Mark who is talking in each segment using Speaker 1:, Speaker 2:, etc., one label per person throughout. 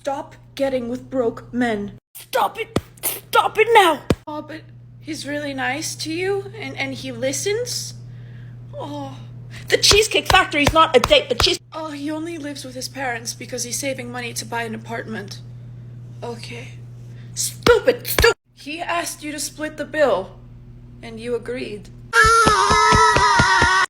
Speaker 1: Stop getting with broke men. Stop it! Stop it now! Oh, but he's really nice to you, and he listens? Oh, the Cheesecake Factory's not a date, Oh, he only lives with his parents because he's saving money to buy an apartment. Okay. Stupid! He asked you to split the bill, and you agreed.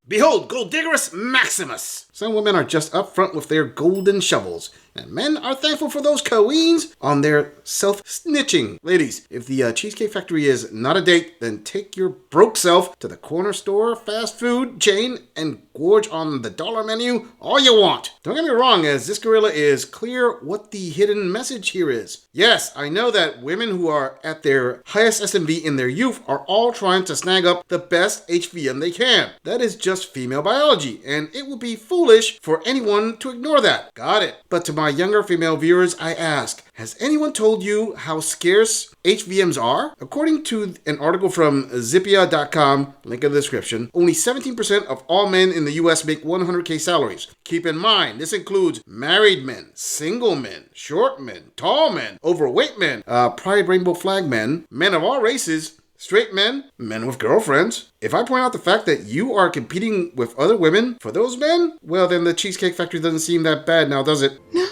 Speaker 2: Behold, Goldigerus Maximus! Some women are just up front with their golden shovels, and men are thankful for those queens on their self-snitching. Ladies, if the Cheesecake Factory is not a date, then take your broke self to the corner store fast food chain and gorge on the dollar menu all you want. Don't get me wrong, as this gorilla is clear what the hidden message here is. Yes, I know that women who are at their highest SMV in their youth are all trying to snag up the best HVM they can. That is just female biology, and it would be foolish for anyone to ignore that. Got it. But to my younger female viewers, I ask, has anyone told you how scarce HVMs are? According to an article from Zippia.com, link in the description, only 17% of all men in the US make 100K salaries. Keep in mind, this includes married men, single men, short men, tall men, overweight men, pride rainbow flag men, men of all races, straight men, men with girlfriends. If I point out the fact that you are competing with other women for those men, well then the Cheesecake Factory doesn't seem that bad now, does it?
Speaker 3: No.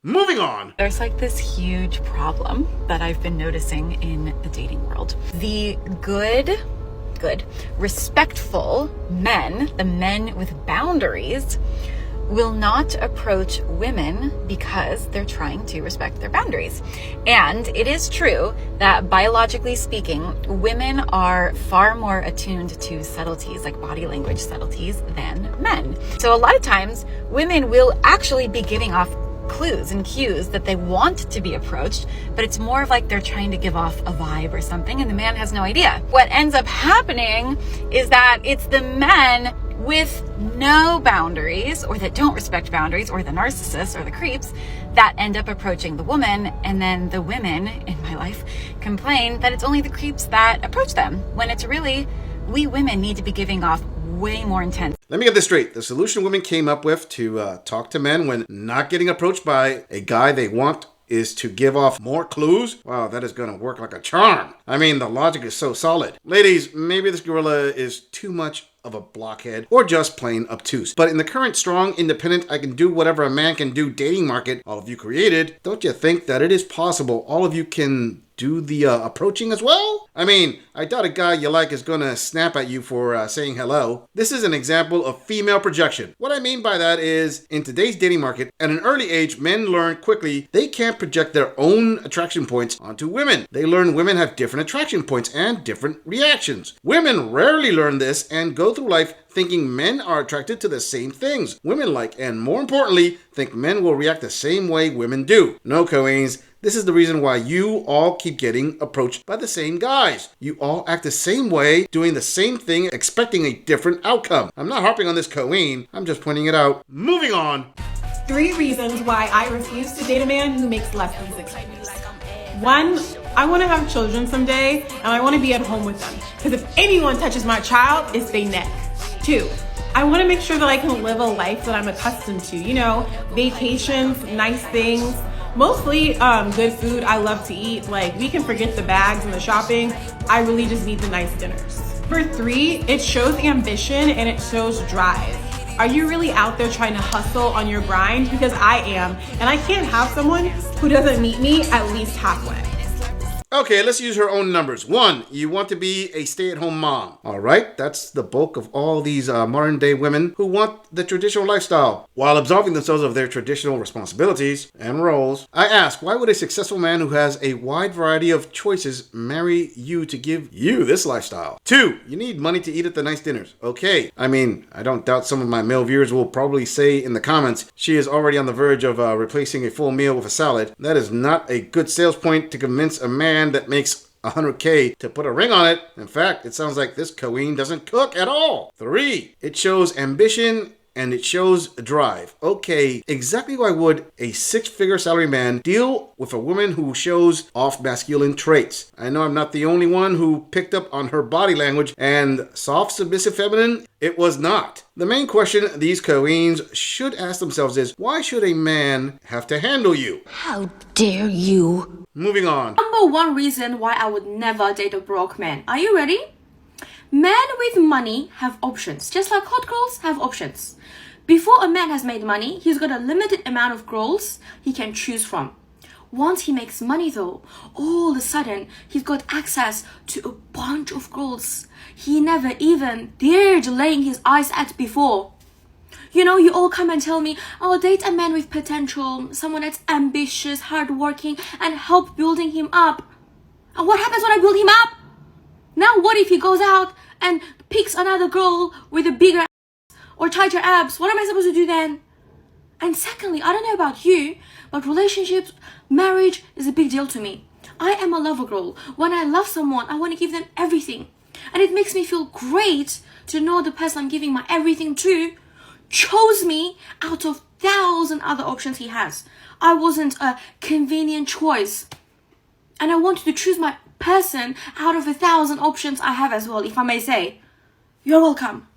Speaker 2: Moving on.
Speaker 4: There's like this huge problem that I've been noticing in the dating world. The good, respectful men, the men with boundaries, will not approach women because they're trying to respect their boundaries. And it is true that biologically speaking, women are far more attuned to subtleties, like body language subtleties, than men. So a lot of times, women will actually be giving off clues and cues that they want to be approached, but it's more of like they're trying to give off a vibe or something, and the man has no idea. What ends up happening is that it's the men with no boundaries, or that don't respect boundaries, or the narcissists or the creeps, that end up approaching the woman, and then the women in my life complain that it's only the creeps that approach them, when it's really we women need to be giving off way more intense.
Speaker 2: Let me get this straight. The solution women came up with to talk to men when not getting approached by a guy they want is to give off more clues? Wow, that is going to work like a charm. I mean, the logic is so solid. Ladies, maybe this gorilla is too much of a blockhead or just plain obtuse. But in the current strong, independent, I can do whatever a man can do dating market all of you created, don't you think that it is possible all of you can do the approaching as well? I mean, I doubt a guy you like is gonna snap at you for saying hello. This is an example of female projection. What I mean by that is, in today's dating market, at an early age, men learn quickly they can't project their own attraction points onto women. They learn women have different attraction points and different reactions. Women rarely learn this and go through life thinking men are attracted to the same things women like, and more importantly, think men will react the same way women do. No, Coains. This is the reason why you all keep getting approached by the same guys. You all act the same way, doing the same thing, expecting a different outcome. I'm not harping on this, Coain. I'm just pointing it out. Moving on.
Speaker 5: 3 reasons why I refuse to date a man who makes less than 6 figures. 1, I want to have children someday, and I want to be at home with them. Because if anyone touches my child, it's they neck. 2, I want to make sure that I can live a life that I'm accustomed to. You know, vacations, nice things. Mostly good food. I love to eat. Like, we can forget the bags and the shopping. I really just need the nice dinners. Number 3, it shows ambition and it shows drive. Are you really out there trying to hustle on your grind? Because I am, and I can't have someone who doesn't meet me at least halfway.
Speaker 2: Okay, let's use her own numbers. 1, you want to be a stay-at-home mom. All right, that's the bulk of all these modern-day women who want the traditional lifestyle while absolving themselves of their traditional responsibilities and roles. I ask, why would a successful man who has a wide variety of choices marry you to give you this lifestyle? 2, you need money to eat at the nice dinners. Okay, I mean, I don't doubt some of my male viewers will probably say in the comments, she is already on the verge of replacing a full meal with a salad. That is not a good sales point to convince a man that makes 100K to put a ring on it. In fact, it sounds like this Coain doesn't cook at all. 3, it shows ambition and it shows drive. Okay, exactly why would a 6-figure salary man deal with a woman who shows off masculine traits? I know I'm not the only one who picked up on her body language, and soft, submissive feminine, it was not. The main question these queens should ask themselves is, why should a man have to handle you?
Speaker 3: How dare you?
Speaker 2: Moving on.
Speaker 6: Number one reason why I would never date a broke man. Are you ready? Men with money have options, just like hot girls have options. Before a man has made money, he's got a limited amount of girls he can choose from. Once he makes money though, all of a sudden, he's got access to a bunch of girls he never even dared laying his eyes at before. You know, you all come and tell me, I'll date a man with potential, someone that's ambitious, hardworking, and help building him up. And what happens when I build him up? Now what if he goes out and picks another girl with a bigger ass or tighter abs? What am I supposed to do then? And secondly, I don't know about you, but relationships, marriage is a big deal to me. I am a lover girl. When I love someone, I want to give them everything. And it makes me feel great to know the person I'm giving my everything to chose me out of 1,000 other options he has. I wasn't a convenient choice. And I wanted to choose my person out of 1,000 options I have as well, if I may say. You're welcome.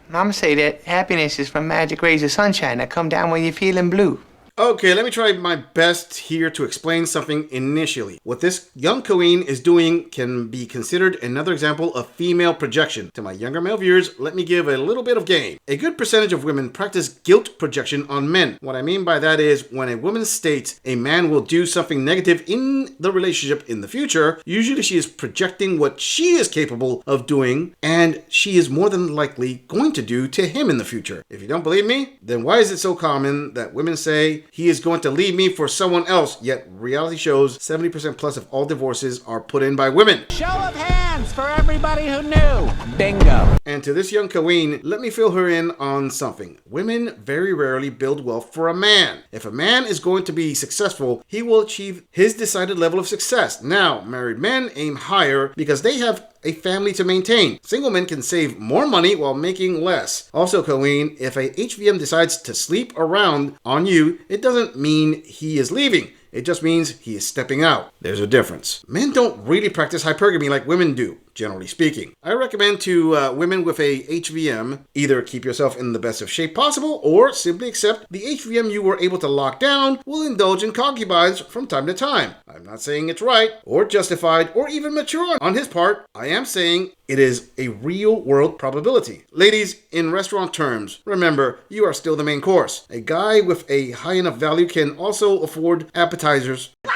Speaker 7: Mama say that happiness is from magic rays of sunshine that come down when you're feeling blue.
Speaker 2: Okay, let me try my best here to explain something initially. What this young queen is doing can be considered another example of female projection. To my younger male viewers, let me give a little bit of game. A good percentage of women practice guilt projection on men. What I mean by that is when a woman states a man will do something negative in the relationship in the future, usually she is projecting what she is capable of doing and she is more than likely going to do to him in the future. If you don't believe me, then why is it so common that women say, he is going to leave me for someone else, yet reality shows 70% plus of all divorces are put in by women?
Speaker 7: Show of hands for everybody who knew. Bingo.
Speaker 2: And to this young queen, let me fill her in on something. Women very rarely build wealth for a man. If a man is going to be successful, he will achieve his decided level of success. Now, married men aim higher because they have a family to maintain. Single men can save more money while making less. Also, queen, if a HVM decides to sleep around on you, it doesn't mean he is leaving. It just means he is stepping out. There's a difference. Men don't really practice hypergamy like women do, generally speaking. I recommend to women with a HVM, either keep yourself in the best of shape possible or simply accept the HVM you were able to lock down will indulge in concubines from time to time. I'm not saying it's right or justified or even mature on his part. I am saying it is a real world probability. Ladies, in restaurant terms, remember, you are still the main course. A guy with a high enough value can also afford appetizers.
Speaker 3: Liar!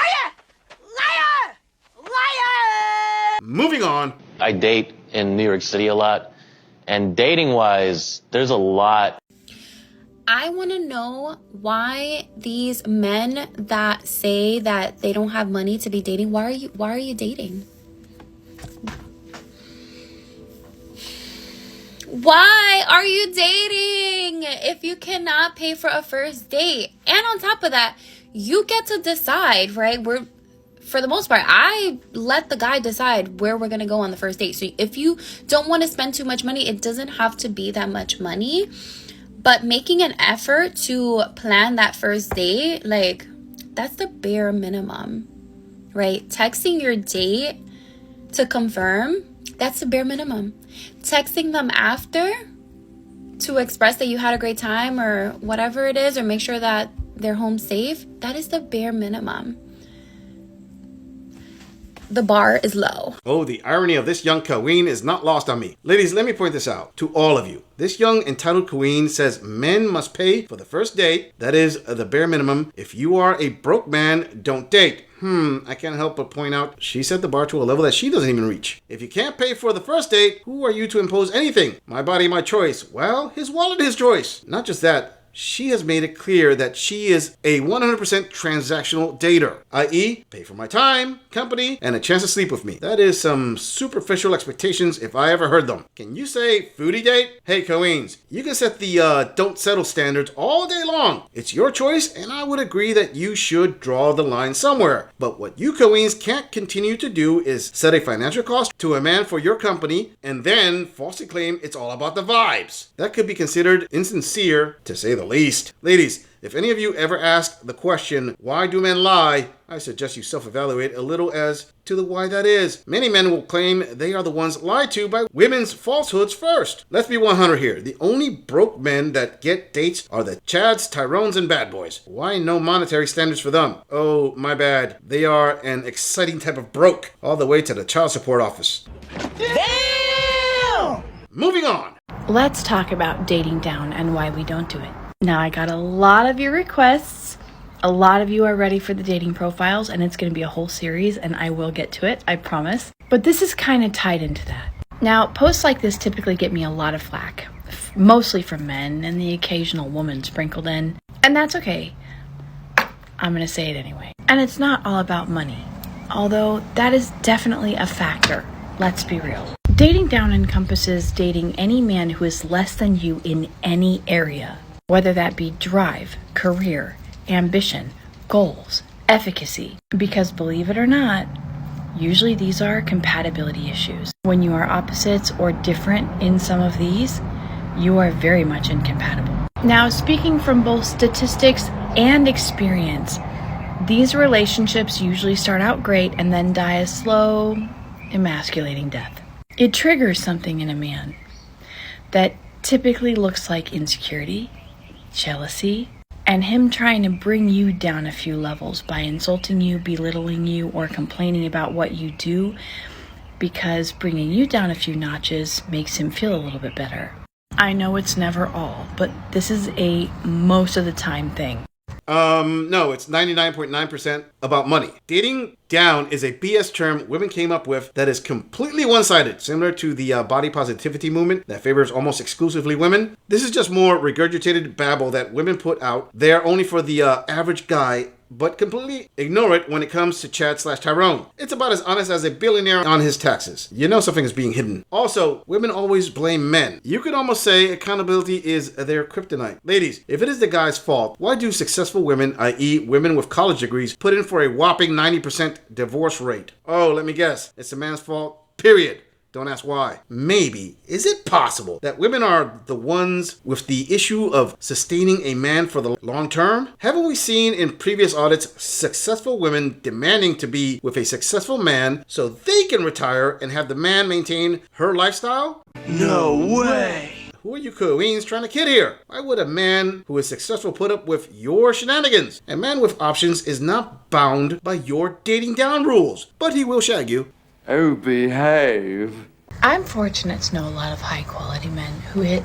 Speaker 3: Liar! Liar!
Speaker 2: Moving on.
Speaker 8: I date in New York City a lot, and dating-wise, there's a lot.
Speaker 6: I want to know why these men that say that they don't have money to be dating, why are you dating? Why are you dating if you cannot pay for a first date? And on top of that, you get to decide, right? For the most part, I let the guy decide where we're going to go on the first date. So if you don't want to spend too much money, it doesn't have to be that much money. But making an effort to plan that first date, like, that's the bare minimum, right? Texting your date to confirm, that's the bare minimum. Texting them after to express that you had a great time or whatever it is, or make sure that they're home safe, that is the bare minimum. The bar is low.
Speaker 2: Oh, the irony of this young queen is not lost on me. Ladies, let me point this out to all of you. This young entitled queen says men must pay for the first date. That is the bare minimum. If you are a broke man, don't date. I can't help but point out she set the bar to a level that she doesn't even reach. If you can't pay for the first date, who are you to impose anything? My body, my choice. Well, his wallet, his choice. Not just that. she has made it clear that she is a 100% transactional dater, i.e., pay for my time, company, and a chance to sleep with me. That is some superficial expectations if I ever heard them. Can you say foodie date? Hey, Coeens, you can set the don't settle standards all day long. It's your choice, and I would agree that you should draw the line somewhere. But what you Coeens can't continue to do is set a financial cost to a man for your company and then falsely claim it's all about the vibes. That could be considered insincere, to say the least. Ladies, if any of you ever ask the question, why do men lie? I suggest you self-evaluate a little as to the why that is. Many men will claim they are the ones lied to by women's falsehoods first. Let's be 100 here. The only broke men that get dates are the Chads, Tyrones, and bad boys. Why no monetary standards for them? Oh, my bad. They are an exciting type of broke, all the way to the child support office.
Speaker 1: Damn!
Speaker 2: Moving on.
Speaker 9: Let's talk about dating down and why we don't do it. Now, I got a lot of your requests. A lot of you are ready for the dating profiles, and it's going to be a whole series, and I will get to it, I promise. But this is kind of tied into that. Now, posts like this typically get me a lot of flack, mostly from men and the occasional woman sprinkled in. And that's okay. I'm going to say it anyway. And it's not all about money, although that is definitely a factor. Let's be real. Dating down encompasses dating any man who is less than you in any area, whether that be drive, career, ambition, goals, efficacy. Because believe it or not, usually these are compatibility issues. When you are opposites or different in some of these, you are very much incompatible. Now, speaking from both statistics and experience, these relationships usually start out great and then die a slow, emasculating death. It triggers something in a man that typically looks like insecurity, jealousy, and him trying to bring you down a few levels by insulting you, belittling you, or complaining about what you do, because bringing you down a few notches makes him feel a little bit better. I know it's never all, but this is a most of the time thing.
Speaker 2: No, it's 99.9% about money. Dating down is a BS term women came up with that is completely one-sided, similar to the body positivity movement that favors almost exclusively women. This is just more regurgitated babble that women put out there only for the average guy, but completely ignore it when it comes to Chad/Tyrone. It's about as honest as a billionaire on his taxes. You know something is being hidden. Also, women always blame men. You could almost say accountability is their kryptonite. Ladies, if it is the guy's fault, why do successful women, i.e. women with college degrees, put in for a whopping 90% divorce rate? Oh, let me guess. It's the man's fault, period. Don't ask why. Maybe, is it possible that women are the ones with the issue of sustaining a man for the long term? Haven't we seen in previous audits successful women demanding to be with a successful man so they can retire and have the man maintain her lifestyle?
Speaker 7: No way!
Speaker 2: Who are you Queens trying to kid here? Why would a man who is successful put up with your shenanigans? A man with options is not bound by your dating down rules, but he will shag you.
Speaker 10: Oh, behave.
Speaker 9: I'm fortunate to know a lot of high-quality men who hit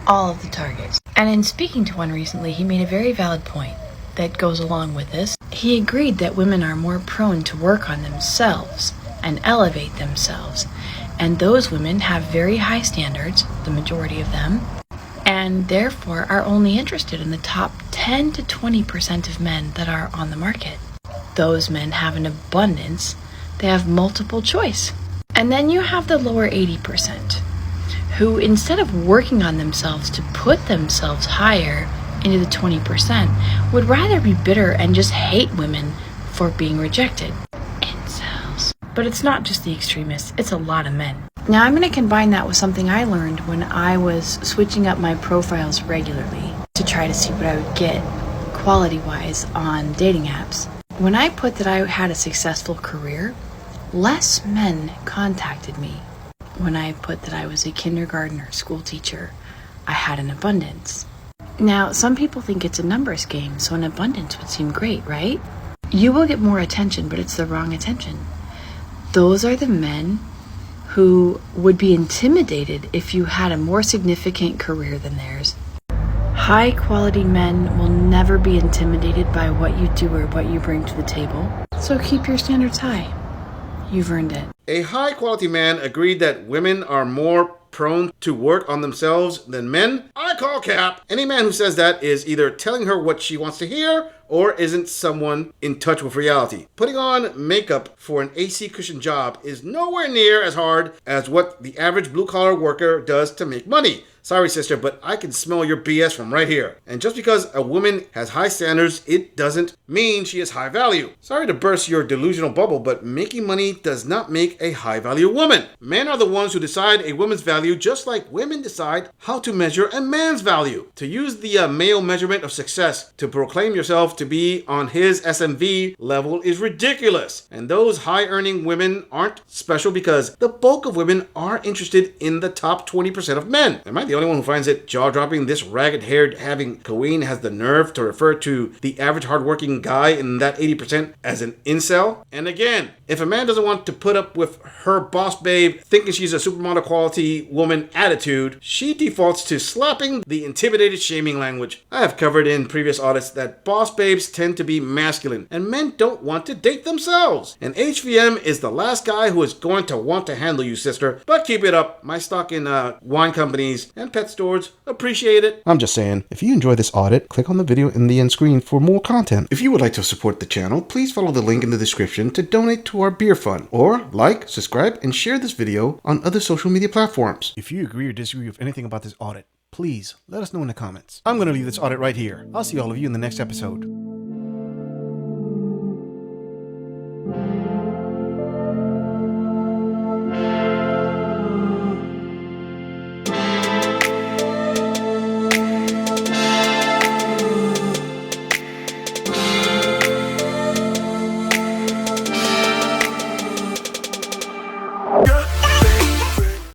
Speaker 9: all of the targets. And in speaking to one recently, he made a very valid point that goes along with this. He agreed that women are more prone to work on themselves and elevate themselves. And those women have very high standards, the majority of them, and therefore are only interested in the top 10 to 20% of men that are on the market. Those men have an abundance. They have multiple choice. And then you have the lower 80%, who instead of working on themselves to put themselves higher into the 20%, would rather be bitter and just hate women for being rejected. Incels. But it's not just the extremists, it's a lot of men. Now I'm going to combine that with something I learned when I was switching up my profiles regularly to try to see what I would get quality-wise on dating apps. When I put that I had a successful career, less men contacted me. When I put that I was a kindergarten or school teacher, I had an abundance. Now, some people think it's a numbers game, so an abundance would seem great, right? You will get more attention, but it's the wrong attention. Those are the men who would be intimidated if you had a more significant career than theirs. High quality men will never be intimidated by what you do or what you bring to the table. So keep your standards high. You've earned it.
Speaker 2: A high quality man agreed that women are more prone to work on themselves than men, I call cap. Any man who says that is either telling her what she wants to hear or isn't someone in touch with reality. Putting on makeup for an AC cushion job is nowhere near as hard as what the average blue-collar worker does to make money. Sorry, sister, but I can smell your BS from right here. And just because a woman has high standards, it doesn't mean she is high value. Sorry to burst your delusional bubble, but making money does not make a high value woman. Men are the ones who decide a woman's value, just like women decide how to measure a man's value. To use the male measurement of success to proclaim yourself to be on his SMV level is ridiculous. And those high-earning women aren't special because the bulk of women are interested in the top 20% of men. Am I the only one who finds it jaw-dropping this ragged-haired having queen has the nerve to refer to the average hardworking guy in that 80% as an incel? And again, if a man doesn't want to put up with her boss babe thinking she's a supermodel quality woman attitude, she defaults to slapping the intimidated shaming language. I have covered in previous audits that boss babes tend to be masculine and men don't want to date themselves. And HVM is the last guy who is going to want to handle you, sister. But keep it up. My stock in wine companies and pet stores appreciate it. I'm just saying, if you enjoy this audit, click on the video in the end screen for more content. If you would like to support the channel, please follow the link in the description to donate to our beer fund, or like, subscribe, and share this video on other social media platforms. If you agree or disagree with anything about this audit, please let us know in the comments. I'm going to leave this audit right here. I'll see all of you in the next episode.